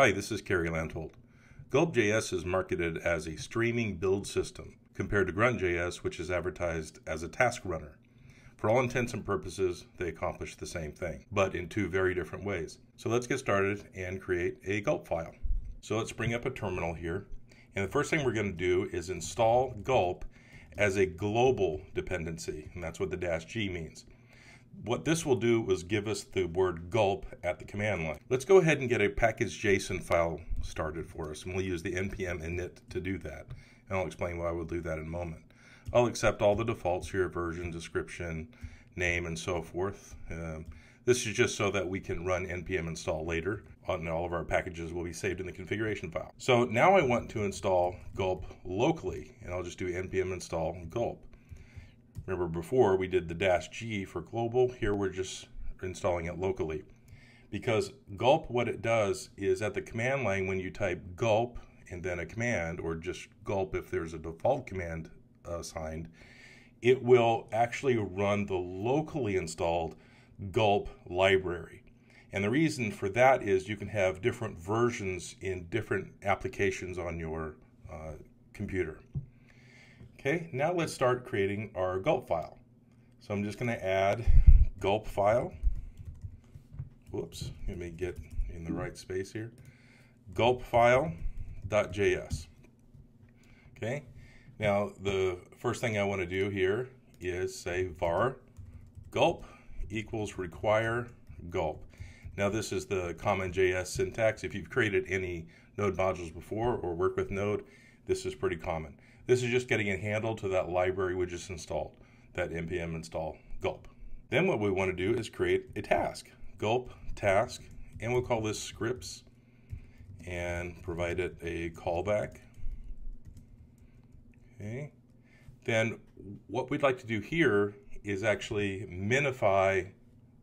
Hi, this is Kerry Landholt. Gulp.js is marketed as a streaming build system compared to Grunt.js, which is advertised as a task runner. For all intents and purposes, they accomplish the same thing, but in two very different ways. So let's get started and create a Gulp file. So let's bring up a terminal here. And the first thing we're going to do is install Gulp as a global dependency, and that's what the -G means. What this will do is give us the word gulp at the command line. Let's go ahead and get a package.json file started for us, and we'll use the npm init to do that. And I'll explain why we'll do that in a moment. I'll accept all the defaults here, version, description, name, and so forth. This is just so that we can run npm install later, and all of our packages will be saved in the configuration file. So now I want to install gulp locally, and I'll just do npm install gulp. Remember before we did the -G for global, here we're just installing it locally. Because gulp, what it does is at the command line when you type gulp and then a command, or just gulp if there's a default command assigned, it will actually run the locally installed gulp library. And the reason for that is you can have different versions in different applications on your computer. Okay, now let's start creating our gulp file. So I'm just going to add gulp file. Whoops, let me get in the right space here. Gulpfile.js. Okay, now the first thing I want to do here is say var gulp equals require gulp. Now this is the common JS syntax. If you've created any Node modules before or work with Node, this is pretty common. This is just getting a handle to that library we just installed, that npm install gulp. Then what we want to do is create a task, gulp task, and we'll call this scripts and provide it a callback. Okay. Then what we'd like to do here is actually minify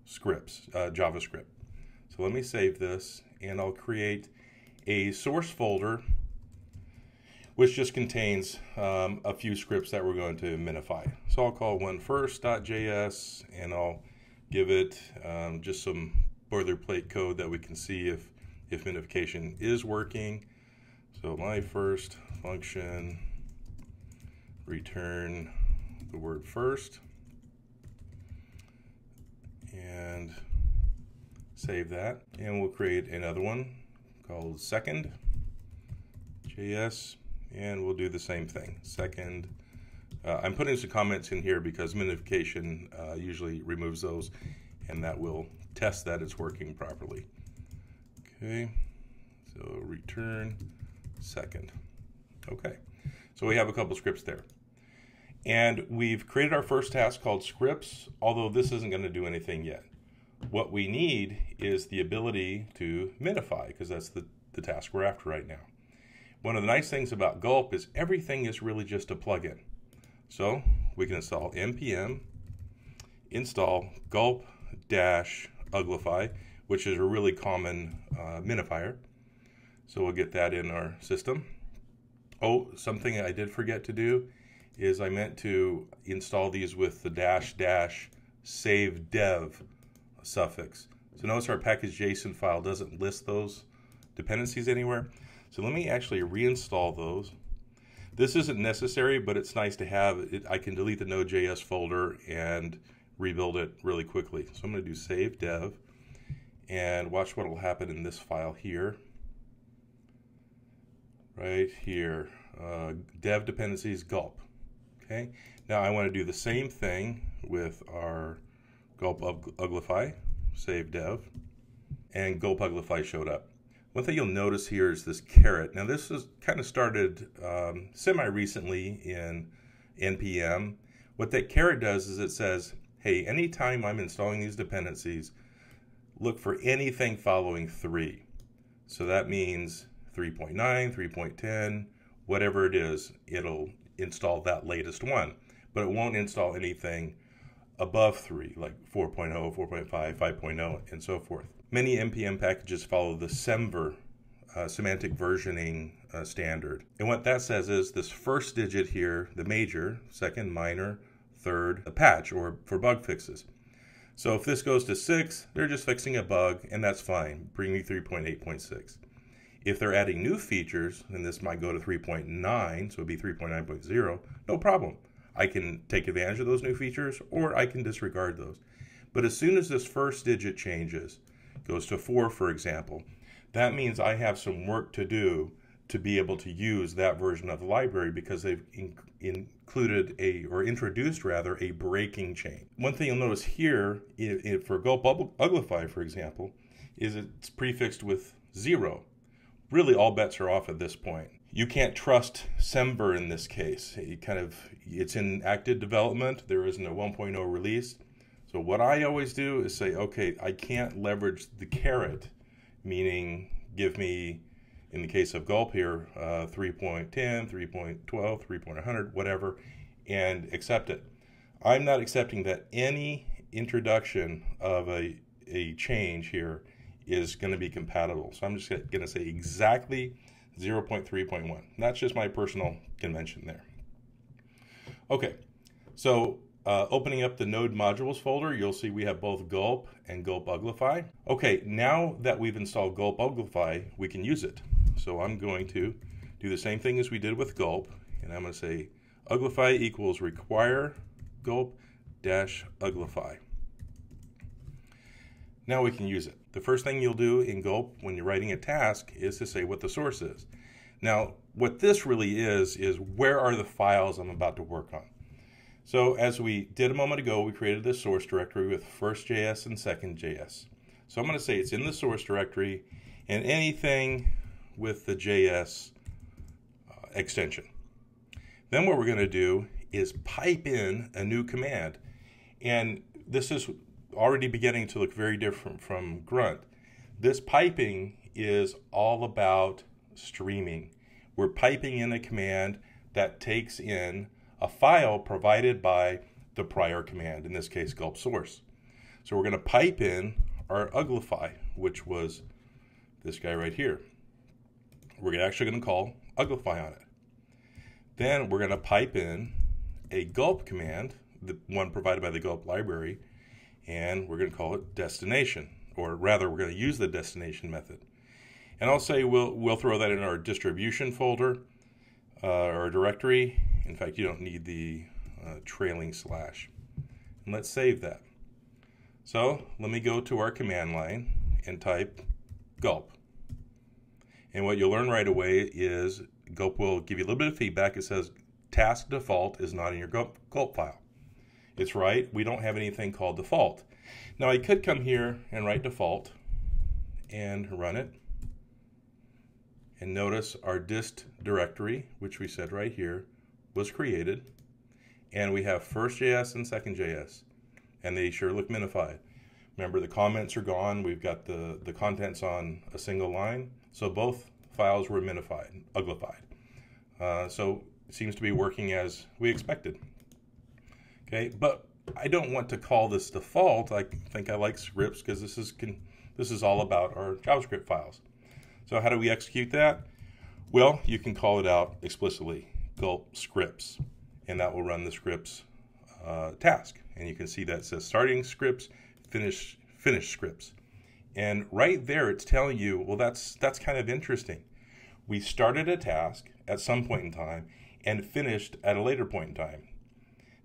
scripts, JavaScript. So let me save this, and I'll create a source folder which just contains a few scripts that we're going to minify. So I'll call one first.js, and I'll give it just some boilerplate code that we can see if minification is working. So my first function, return the word first, and save that. And we'll create another one called second.js. And we'll do the same thing. Second, I'm putting some comments in here because minification usually removes those, and that will test that it's working properly. Okay, so return second. Okay, so we have a couple scripts there. And we've created our first task called scripts, although this isn't going to do anything yet. What we need is the ability to minify, because that's the task we're after right now. One of the nice things about Gulp is everything is really just a plugin. So we can install npm install gulp-uglify, which is a really common minifier. So we'll get that in our system. Oh, something I did forget to do is I meant to install these with the --save dev suffix. So notice our package.json file doesn't list those dependencies anywhere. So let me actually reinstall those. This isn't necessary, but it's nice to have it. I can delete the Node.js folder and rebuild it really quickly. So I'm going to do save dev, and watch what will happen in this file here. Right here, dev dependencies gulp. Okay. Now I want to do the same thing with our gulp-uglify, save dev, and gulp-uglify showed up. One thing you'll notice here is this caret. Now this is kind of started semi-recently in npm. What that caret does is it says, hey, anytime I'm installing these dependencies, look for anything following 3. So that means 3.9, 3.10, whatever it is, it'll install that latest one. But it won't install anything above 3, like 4.0, 4.5, 5.0, and so forth. Many npm packages follow the semver, semantic versioning standard. And what that says is this first digit here, the major, second minor, third, a patch, or for bug fixes. So if this goes to 6, they're just fixing a bug, and that's fine. Bring me 3.8.6. If they're adding new features, and this might go to 3.9, so it'd be 3.9.0, no problem. I can take advantage of those new features, or I can disregard those. But as soon as this first digit changes, goes to 4, for example, that means I have some work to do to be able to use that version of the library, because they've introduced a breaking chain. One thing you'll notice here for Gulp Uglify, for example, is it's prefixed with 0. Really, all bets are off at this point. You can't trust Semver in this case. It's in active development. There isn't a 1.0 release. So what I always do is say, okay, I can't leverage the carrot, meaning give me, in the case of Gulp here, 3.10, 3.12, 3.100, whatever, and accept it. I'm not accepting that any introduction of a change here is going to be compatible. So I'm just going to say exactly 0.3.1. That's just my personal convention there. Okay, so opening up the node modules folder, you'll see we have both Gulp and Gulp Uglify. Okay, now that we've installed Gulp Uglify, we can use it. So I'm going to do the same thing as we did with Gulp, and I'm going to say Uglify equals require Gulp dash Uglify. Now we can use it. The first thing you'll do in Gulp when you're writing a task is to say what the source is. Now, what this really is where are the files I'm about to work on. So as we did a moment ago, we created this source directory with first.js and second.js. So I'm going to say it's in the source directory and anything with the JS extension. Then what we're going to do is pipe in a new command. And this is already beginning to look very different from Grunt. This piping is all about streaming. We're piping in a command that takes in a file provided by the prior command, in this case Gulp source. So we're going to pipe in our Uglify, which was this guy right here. We're actually going to call Uglify on it. Then we're going to pipe in a Gulp command, the one provided by the Gulp library, and we're going to call it destination, or rather we're going to use the destination method. And I'll say we'll throw that in our distribution folder or directory. In fact, you don't need the trailing slash. And let's save that. So let me go to our command line and type Gulp. And what you'll learn right away is Gulp will give you a little bit of feedback. It says task default is not in your Gulp file. It's right, we don't have anything called default. Now I could come here and write default and run it. And notice our dist directory, which we said right here, was created. And we have first.js and second.js. And they sure look minified. Remember, the comments are gone. We've got the contents on a single line. So both files were minified, uglified. So it seems to be working as we expected. Okay, but I don't want to call this default. I think I like scripts because this is all about our JavaScript files. So how do we execute that? Well, you can call it out explicitly, Gulp scripts, and that will run the scripts task. And you can see that it says starting scripts, finish scripts. And right there, it's telling you, well, that's kind of interesting. We started a task at some point in time and finished at a later point in time.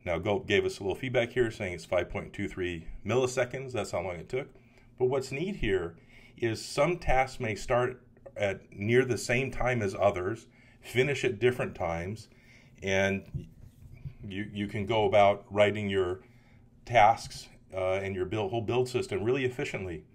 Now, Gulp gave us a little feedback here saying it's 5.23 milliseconds. That's how long it took. But what's neat here is some tasks may start at near the same time as others, finish at different times, and you can go about writing your tasks and your whole build system really efficiently,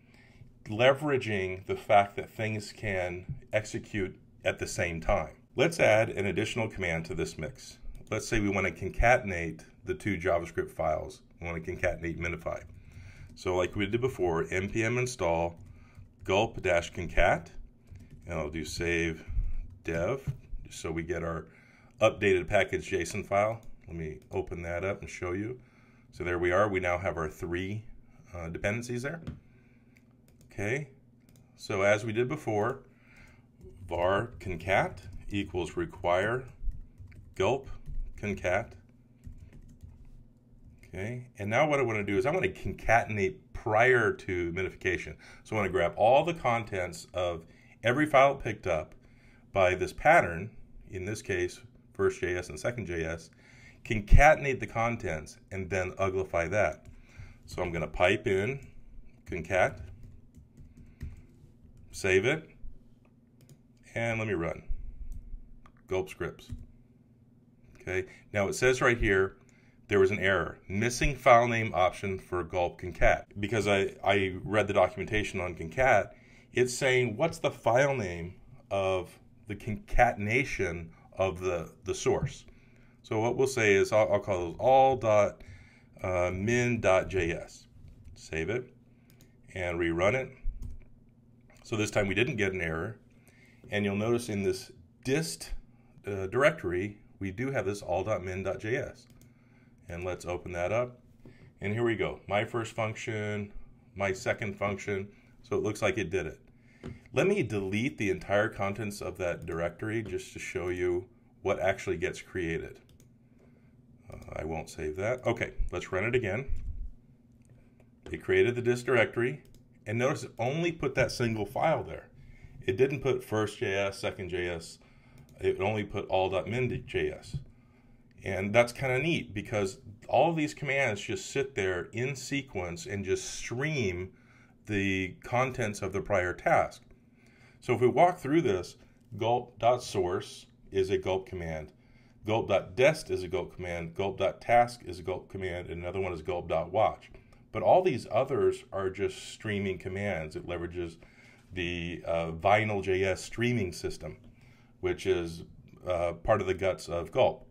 leveraging the fact that things can execute at the same time. Let's add an additional command to this mix. Let's say we want to concatenate the two JavaScript files. We want to concatenate Minify. So like we did before, npm install gulp-concat, and I'll do save dev, so we get our updated package JSON file. Let me open that up and show you. So there we are. We now have our 3 dependencies there. Okay, so as we did before, var concat equals require gulp concat. Okay, and now what I want to do is I want to concatenate prior to minification. So I want to grab all the contents of every file picked up by this pattern, in this case, first JS and second JS, concatenate the contents and then uglify that. So I'm going to pipe in concat, save it, and let me run. Gulp scripts. Okay, now it says right here there was an error, missing file name option for gulp concat. Because I read the documentation on concat, it's saying what's the file name of the concatenation of the source. So what we'll say is I'll call those all.min.js. Save it and rerun it. So this time we didn't get an error. And you'll notice in this dist directory, we do have this all.min.js. And let's open that up. And here we go. My first function, my second function. So it looks like it did it. Let me delete the entire contents of that directory just to show you what actually gets created. I won't save that. Okay, let's run it again. It created the dist directory. And notice it only put that single file there. It didn't put first.js, second.js. It only put all.min.js. And that's kind of neat because all of these commands just sit there in sequence and just stream the contents of the prior task. So if we walk through this, gulp.source is a gulp command. Gulp.dest is a gulp command. Gulp.task is a gulp command. And another one is gulp.watch. But all these others are just streaming commands. It leverages the Vinyl.js streaming system, which is part of the guts of Gulp.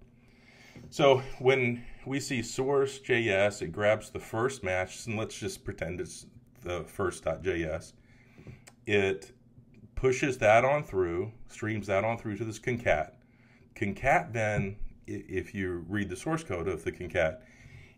So when we see source.js, it grabs the first match, and let's just pretend it's the first.js. It pushes that on through, streams that on through to this concat. Concat then, if you read the source code of the concat,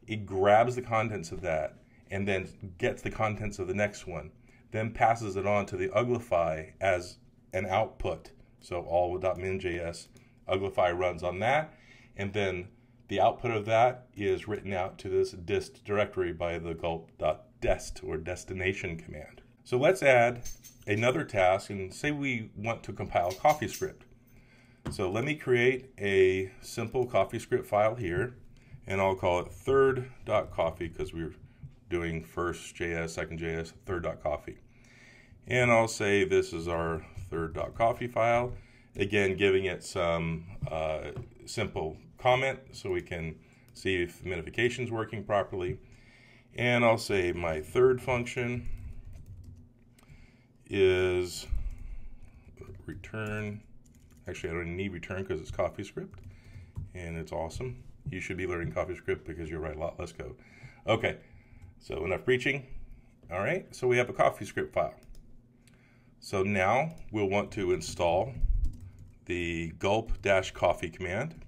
it grabs the contents of that and then gets the contents of the next one, then passes it on to the uglify as an output. So all.min.js, uglify runs on that, and then the output of that is written out to this dist directory by the gulp.dest or destination command. So let's add another task and say we want to compile CoffeeScript. So let me create a simple CoffeeScript file here, and I'll call it third.coffee because we're doing first.js, second.js, third.coffee. And I'll say this is our third.coffee file. Again, giving it some simple comment so we can see if minification is working properly. And I'll say my third function is return. Actually, I don't need return because it's CoffeeScript, and it's awesome. You should be learning CoffeeScript because you'll write a lot less code. Okay, so enough preaching. All right, so we have a CoffeeScript file. So now we'll want to install the gulp-coffee command.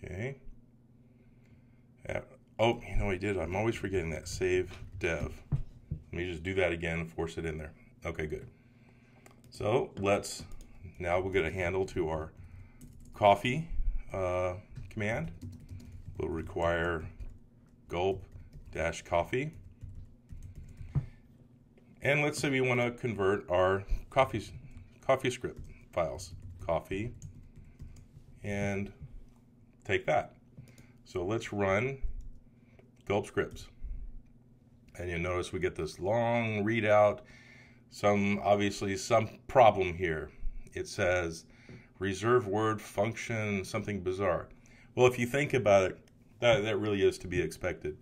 Okay. Oh, you know what I did? I'm always forgetting that save dev. Let me just do that again and force it in there. Okay, good. So now we'll get a handle to our coffee command. We'll require gulp-coffee. And let's say we want to convert our CoffeeScript files, coffee, and take that. So let's run gulp scripts. And you'll notice we get this long readout, obviously some problem here. It says reserve word function, something bizarre. Well, if you think about it, that really is to be expected.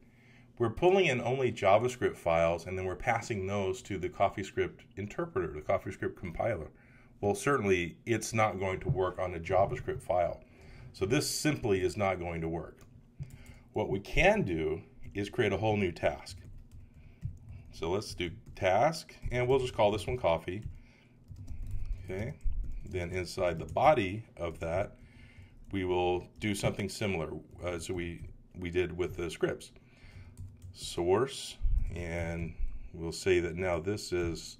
We're pulling in only JavaScript files, and then we're passing those to the CoffeeScript interpreter, the CoffeeScript compiler. Well, certainly it's not going to work on a JavaScript file. So this simply is not going to work. What we can do is create a whole new task. So let's do task, and we'll just call this one coffee. Okay. Then inside the body of that, we will do something similar as we did with the scripts. Source, and we'll say that now this is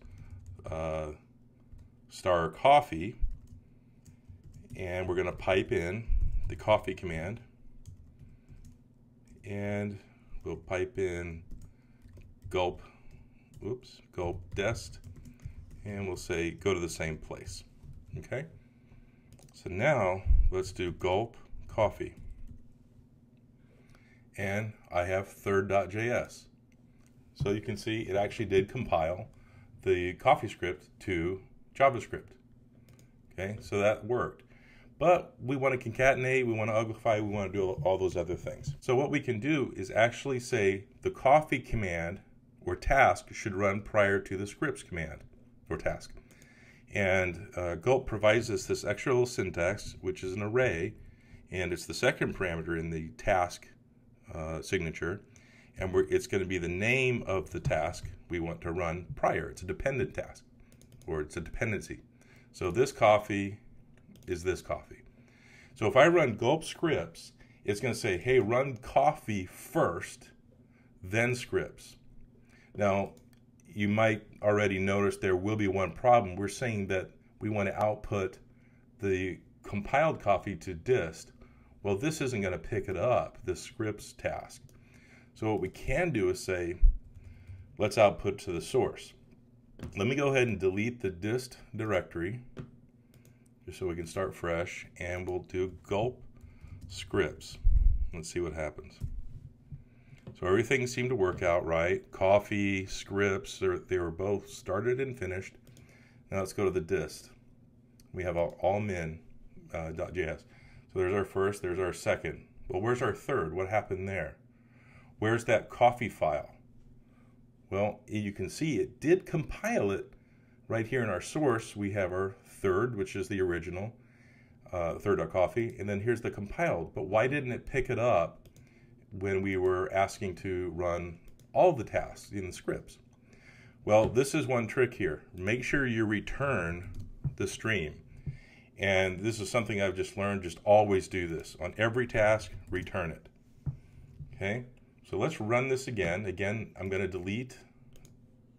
star coffee, and we're going to pipe in the coffee command, and we'll pipe in gulp dest, and we'll say go to the same place. Okay, so now let's do gulp coffee, and I have third.js. So you can see it actually did compile the coffee script to JavaScript. Okay, so that worked. But we want to concatenate, we want to uglify, we want to do all those other things. So what we can do is actually say the coffee command or task should run prior to the scripts command or task. And Gulp provides us this extra little syntax, which is an array, and it's the second parameter in the task signature, and it's going to be the name of the task we want to run prior. It's a dependent task, or it's a dependency. So this coffee is this coffee. So if I run gulp scripts, it's going to say, hey, run coffee first, then scripts. Now, you might already notice there will be one problem. We're saying that we want to output the compiled coffee to dist. Well, this isn't going to pick it up, the scripts task. So what we can do is say, let's output to the source. Let me go ahead and delete the dist directory, just so we can start fresh, and we'll do gulp scripts. Let's see what happens. So everything seemed to work out right. Coffee, scripts, they were both started and finished. Now let's go to the dist. We have all min.js. So there's our first, there's our second. Well, where's our third? What happened there? Where's that coffee file? Well, you can see it did compile it right here in our source. We have our third, which is the original, third.coffee, and then here's the compiled. But why didn't it pick it up when we were asking to run all the tasks in the scripts? Well, this is one trick here. Make sure you return the stream. And this is something I've just learned, just always do this. On every task, return it. Okay, so let's run this again. Again, I'm going to delete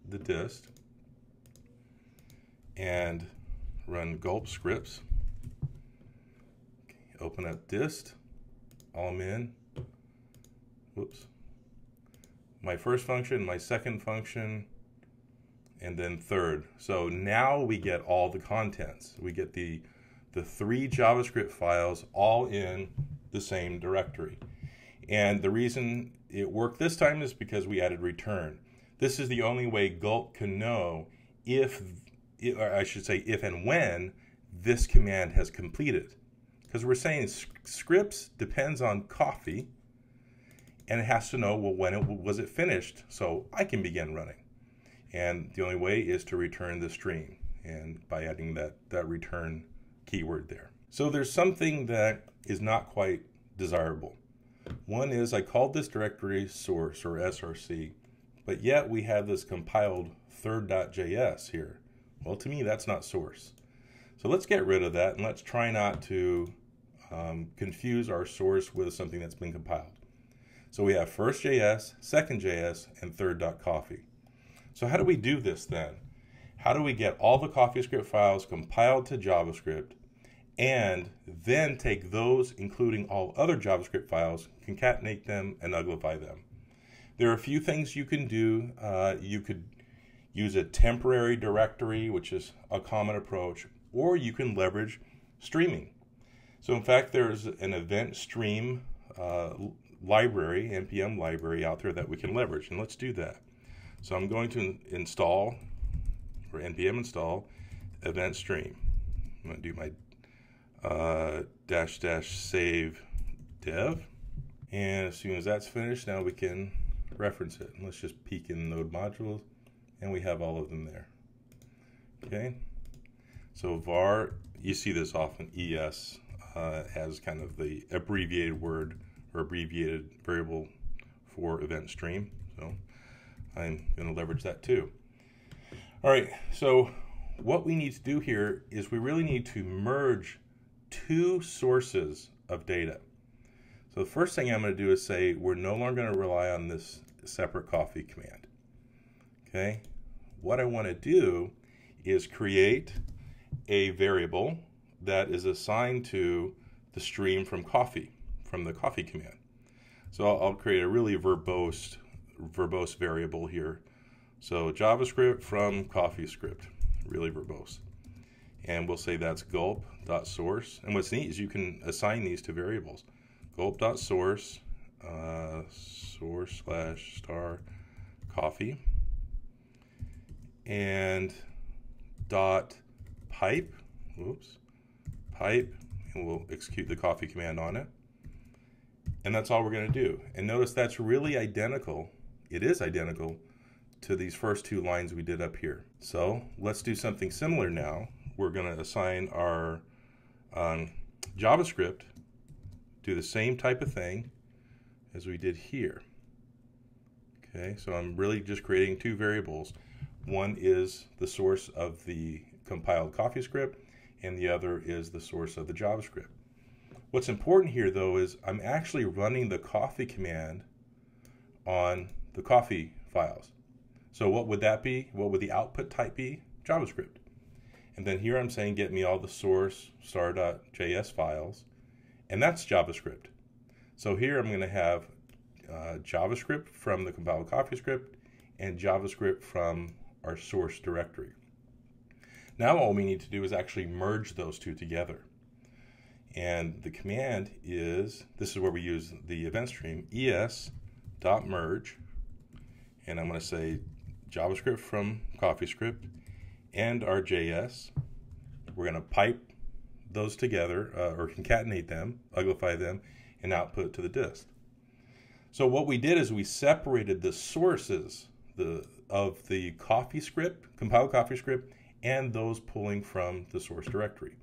the dist and run gulp scripts. Okay, open up dist, all min. Whoops. My first function, my second function, and then third. So now we get all the contents. We get the three JavaScript files all in the same directory. And the reason it worked this time is because we added return. This is the only way Gulp can know if, or I should say, if and when this command has completed. Because we're saying scripts depends on coffee, and it has to know, well, when was it finished, so I can begin running. And the only way is to return the stream, and by adding that return keyword there. So there's something that is not quite desirable. One is I called this directory source or src, but yet we have this compiled third.js here. Well, to me, that's not source. So let's get rid of that, and let's try not to confuse our source with something that's been compiled. So we have first.js, second.js, and third.coffee. So how do we do this then? How do we get all the CoffeeScript files compiled to JavaScript and then take those, including all other JavaScript files, concatenate them, and uglify them? There are a few things you can do. You could use a temporary directory, which is a common approach, or you can leverage streaming. So in fact, there's an event stream library, NPM library out there that we can leverage, and let's do that. So I'm going to install, or npm install, event stream. I'm going to do my --save dev, and as soon as that's finished, now we can reference it. And let's just peek in node modules, and we have all of them there. Okay, so var, you see this often, ES as kind of the abbreviated word or abbreviated variable for event stream. So I'm going to leverage that too. All right, so what we need to do here is we really need to merge two sources of data. So the first thing I'm going to do is say we're no longer going to rely on this separate coffee command. Okay, what I want to do is create a variable that is assigned to the stream from coffee, from the coffee command. So I'll create a really verbose variable here. So JavaScript from CoffeeScript, really verbose. And we'll say that's gulp.source. And what's neat is you can assign these to variables. Gulp.source, source/star coffee, and .pipe, pipe, and we'll execute the coffee command on it. And that's all we're going to do. And notice that's really identical. It is identical to these first two lines we did up here. So let's do something similar now. We're going to assign our JavaScript, do the same type of thing as we did here. Okay, so I'm really just creating two variables. One is the source of the compiled CoffeeScript, and the other is the source of the JavaScript. What's important here, though, is I'm actually running the coffee command on the coffee files. So what would that be? What would the output type be? JavaScript. And then here I'm saying get me all the source star.js files, and that's JavaScript. So here I'm going to have JavaScript from the compiled CoffeeScript and JavaScript from our source directory. Now all we need to do is actually merge those two together. And the command is, this is where we use the event stream, es.merge, and I'm going to say JavaScript from CoffeeScript and our JS. We're going to pipe those together, or concatenate them, uglify them, and output to the dist. So what we did is we separated the sources of the CoffeeScript, compiled CoffeeScript, and those pulling from the source directory.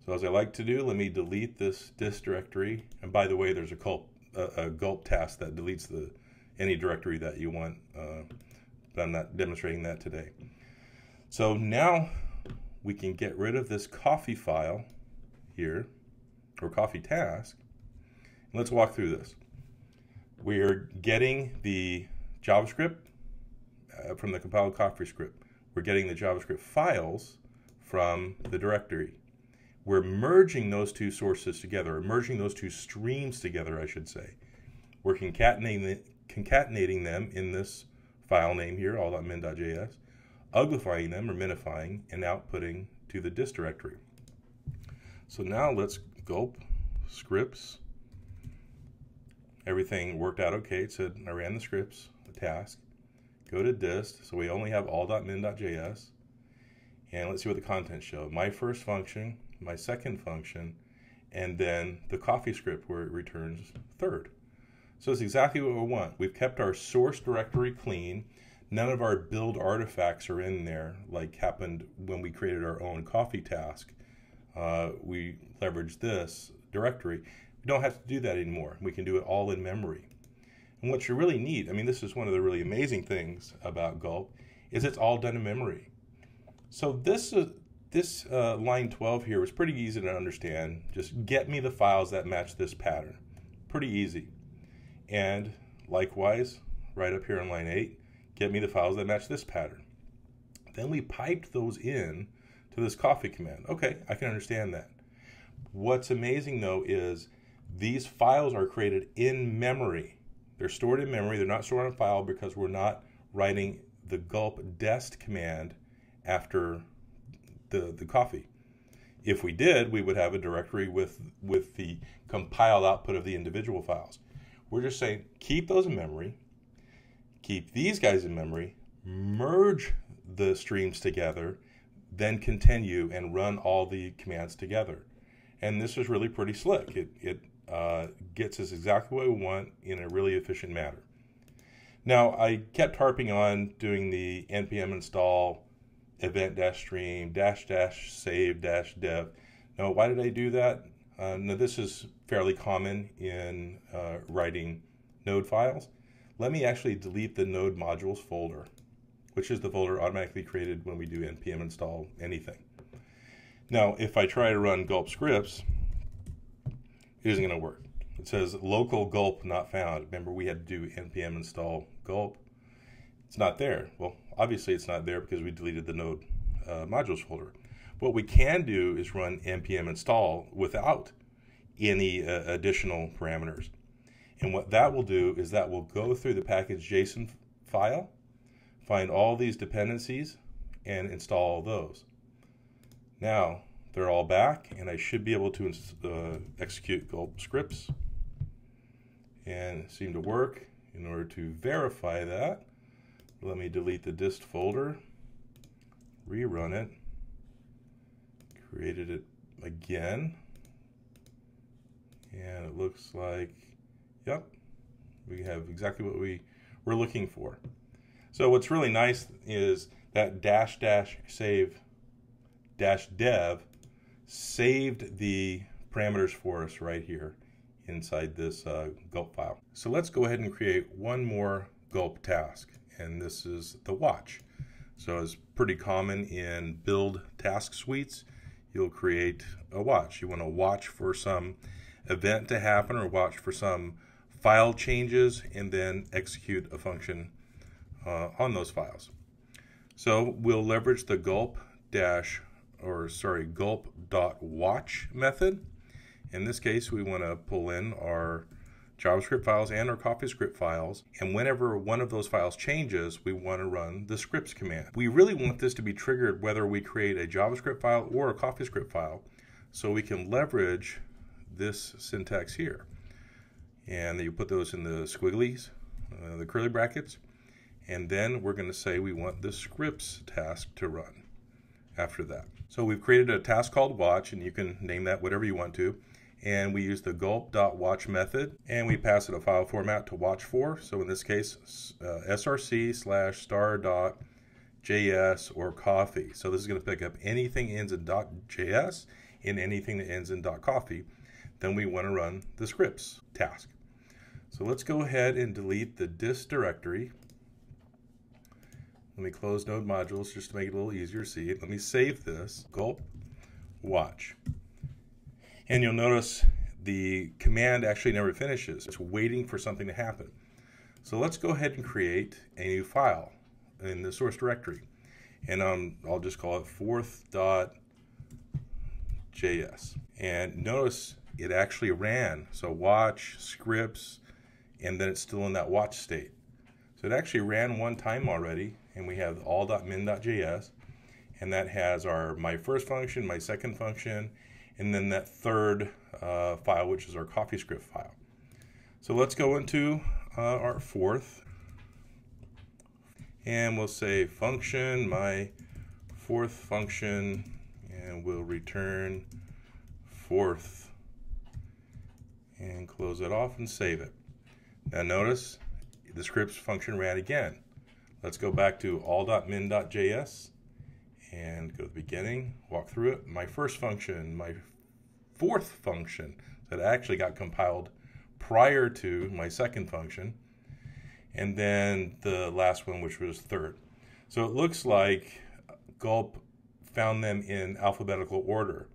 So as I like to do, let me delete this dist directory. And by the way, there's a gulp task that deletes any directory that you want, but I'm not demonstrating that today. So now we can get rid of this coffee file here, or coffee task. And let's walk through this. We're getting the JavaScript from the compiled CoffeeScript. We're getting the JavaScript files from the directory. We're merging those two sources together, or merging those two streams together, I should say. We're concatenating them in this file name here, all.min.js, uglifying them, or minifying, and outputting to the dist directory. So now let's gulp scripts. Everything worked out okay. It said I ran the scripts, the task. Go to dist, so we only have all.min.js. And let's see what the contents show. My first function, my second function, and then the CoffeeScript where it returns third. So it's exactly what we want. We've kept our source directory clean. None of our build artifacts are in there like happened when we created our own coffee task. We leveraged this directory. We don't have to do that anymore. We can do it all in memory. And what's really neat, I mean, this is one of the really amazing things about Gulp, is it's all done in memory. So this line 12 here was pretty easy to understand. Just get me the files that match this pattern. Pretty easy. And likewise, right up here on line 8, get me the files that match this pattern. Then we piped those in to this coffee command. Okay, I can understand that. What's amazing though is these files are created in memory. They're stored in memory. They're not stored on a file because we're not writing the gulp dest command after the coffee. If we did, we would have a directory with the compiled output of the individual files. We're just saying keep those in memory, keep these guys in memory, merge the streams together, then continue and run all the commands together. And this is really pretty slick. It gets us exactly what we want in a really efficient manner. Now, I kept harping on doing the npm install event-stream --save-dev. Now, why did I do that? Now, this is fairly common in writing node files. Let me actually delete the node modules folder, which is the folder automatically created when we do npm install anything. Now, if I try to run gulp scripts, it isn't going to work. It says local gulp not found. Remember, we had to do npm install gulp. It's not there. Well, obviously it's not there because we deleted the node modules folder. What we can do is run npm install without any additional parameters. And what that will do is that will go through the package.json file, find all these dependencies, and install those. Now they're all back, and I should be able to execute Gulp scripts, and it seemed to work. In order to verify that, let me delete the dist folder, rerun it, created it again, and it looks like, yep, we have exactly what we were looking for. So what's really nice is that --save -dev saved the parameters for us right here inside this Gulp file. So let's go ahead and create one more Gulp task, and this is the watch. So it's pretty common in build task suites. You'll create a watch. You want to watch for some event to happen or watch for some file changes and then execute a function on those files. So we'll leverage the gulp.watch method. In this case, we want to pull in our JavaScript files and our CoffeeScript files, and whenever one of those files changes, we want to run the scripts command. We really want this to be triggered whether we create a JavaScript file or a CoffeeScript file, so we can leverage this syntax here. And you put those in the squigglies, the curly brackets, and then we're going to say we want the scripts task to run after that. So we've created a task called watch, and you can name that whatever you want to. And we use the gulp.watch method, and we pass it a file format to watch for. So in this case, src/star.js or coffee. So this is going to pick up anything ends in .js and anything that ends in .coffee. Then we want to run the scripts task. So let's go ahead and delete the dist directory. Let me close node modules just to make it a little easier to see. Let me save this, gulp watch. And you'll notice the command actually never finishes. It's waiting for something to happen. So let's go ahead and create a new file in the source directory. And I'll just call it fourth.js. And notice it actually ran. So watch, scripts, and then it's still in that watch state. So it actually ran one time already, and we have all.min.js, and that has my first function, my second function, and then that third file, which is our CoffeeScript file. So let's go into our fourth, and we'll say function, my fourth function, and we'll return fourth, and close it off and save it. Now notice the scripts function ran again. Let's go back to all.min.js and go to the beginning, walk through it. My first function, my fourth function that actually got compiled prior to my second function, and then the last one, which was third. So it looks like Gulp found them in alphabetical order.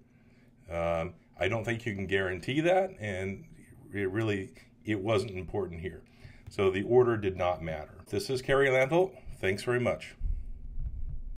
I don't think you can guarantee that, and it wasn't important here. So the order did not matter. This is Kerry Lanthal. Thanks very much.